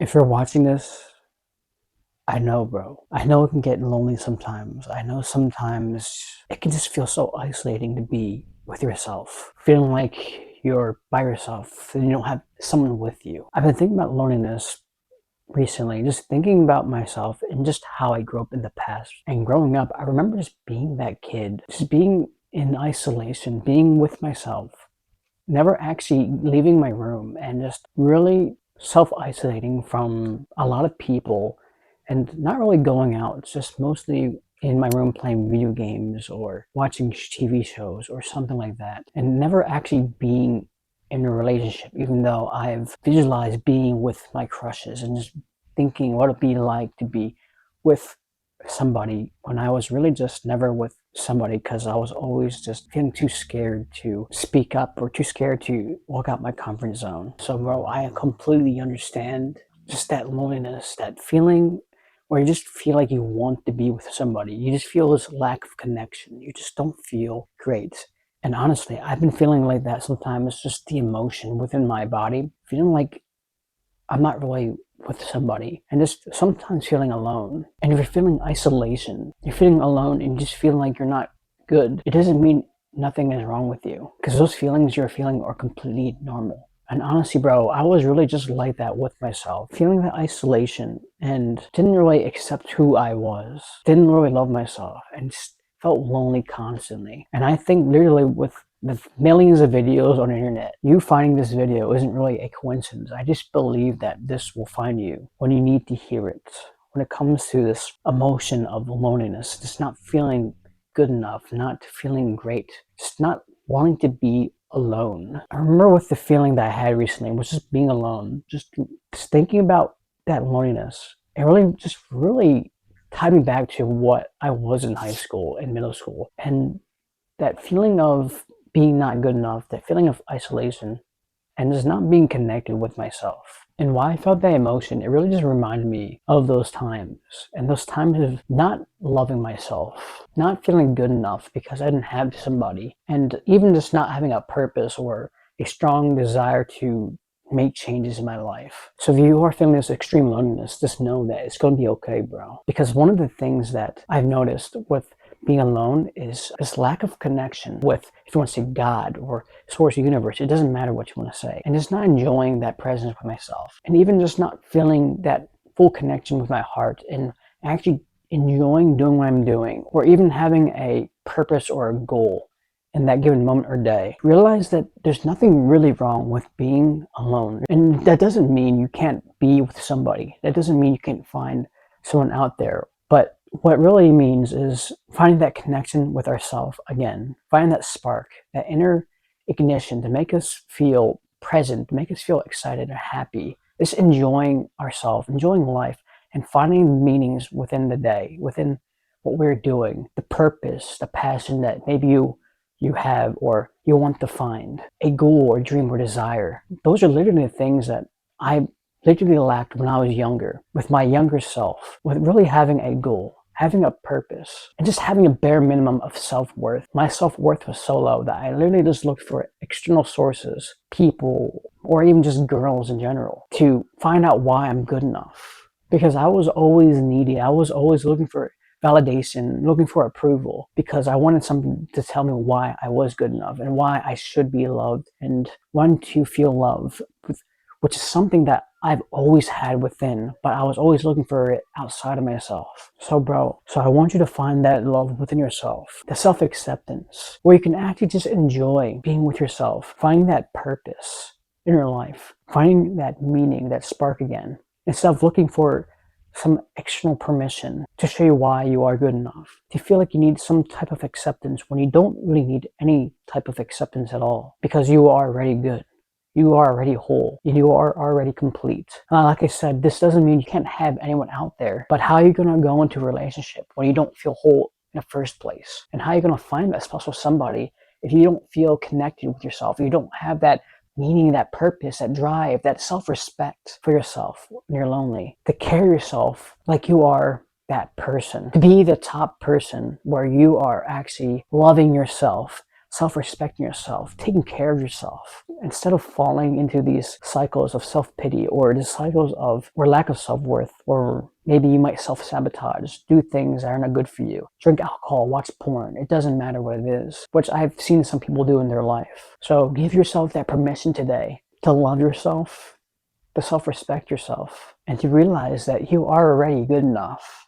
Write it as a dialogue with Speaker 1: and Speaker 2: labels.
Speaker 1: If you're watching this, I know, bro. I know it can get lonely sometimes. I know sometimes it can just feel so isolating to be with yourself, feeling like you're by yourself and you don't have someone with you. I've been thinking about loneliness recently, just thinking about myself and just how I grew up in the past. And growing up, I remember just being that kid, just being in isolation, being with myself, never actually leaving my room, and just really self-isolating from a lot of people and not really going out. It's just mostly in my room playing video games or watching TV shows or something like that, and never actually being in a relationship, even though I've visualized being with my crushes and just thinking what it'd be like to be with somebody when I was really just never with somebody, because I was always just feeling too scared to speak up or too scared to walk out my comfort zone. So, bro, I completely understand just that loneliness, that feeling where you just feel like you want to be with somebody. You just feel this lack of connection. You just don't feel great. And honestly, I've been feeling like that sometimes. It's just the emotion within my body, feeling like I'm not really with somebody, and just sometimes feeling alone. And if you're feeling isolation, you're feeling alone and just feeling like you're not good, it doesn't mean nothing is wrong with you, because those feelings you're feeling are completely normal. And honestly, bro, I was really just like that with myself, feeling that isolation and didn't really accept who I was, didn't really love myself, and just felt lonely constantly. And I think literally with the millions of videos on the internet, you finding this video isn't really a coincidence. I just believe that this will find you when you need to hear it. When it comes to this emotion of loneliness, just not feeling good enough, not feeling great, just not wanting to be alone. I remember with the feeling that I had recently was just being alone, just thinking about that loneliness. It really tied me back to what I was in high school and middle school. And that feeling of being not good enough, that feeling of isolation, and just not being connected with myself. And why I felt that emotion, it really just reminded me of those times, and those times of not loving myself, not feeling good enough because I didn't have somebody, and even just not having a purpose or a strong desire to make changes in my life. So if you are feeling this extreme loneliness, just know that it's going to be okay, bro. Because one of the things that I've noticed with being alone is this lack of connection with, if you want to say God or source, universe, it doesn't matter what you want to say, and just not enjoying that presence with myself, and even just not feeling that full connection with my heart, and actually enjoying doing what I'm doing, or even having a purpose or a goal in that given moment or day. Realize that there's nothing really wrong with being alone, and that doesn't mean you can't be with somebody. That doesn't mean you can't find someone out there. But what it really means is finding that connection with ourselves again, finding that spark, that inner ignition to make us feel present, to make us feel excited or happy, just enjoying ourselves, enjoying life, and finding meanings within the day, within what we're doing, the purpose, the passion that maybe you have or you want to find, a goal or dream or desire. Those are literally the things that I literally lacked when I was younger, with my younger self, with really having a goal, having a purpose, and just having a bare minimum of self-worth. My self-worth was so low that I literally just looked for external sources, people, or even just girls in general, to find out why I'm good enough. Because I was always needy. I was always looking for validation, looking for approval, because I wanted something to tell me why I was good enough and why I should be loved and want to feel love, which is something that I've always had within, but I was always looking for it outside of myself. So, bro, I want you to find that love within yourself, the self-acceptance, where you can actually just enjoy being with yourself, finding that purpose in your life, finding that meaning, that spark again, instead of looking for some external permission to show you why you are good enough, to feel like you need some type of acceptance when you don't really need any type of acceptance at all, because you are already good. You are already whole. You are already complete. Like I said, this doesn't mean you can't have anyone out there, but how are you going to go into a relationship when you don't feel whole in the first place? And how are you going to find that special somebody if you don't feel connected with yourself? If you don't have that meaning, that purpose, that drive, that self-respect for yourself when you're lonely, to carry yourself like you are that person, to be the top person where you are actually loving yourself, self-respecting yourself, taking care of yourself, instead of falling into these cycles of self-pity or these cycles of or lack of self-worth, or maybe you might self-sabotage, do things that are not good for you, drink alcohol, watch porn. It doesn't matter what it is, which I've seen some people do in their life. So give yourself that permission today to love yourself, to self-respect yourself, and to realize that you are already good enough.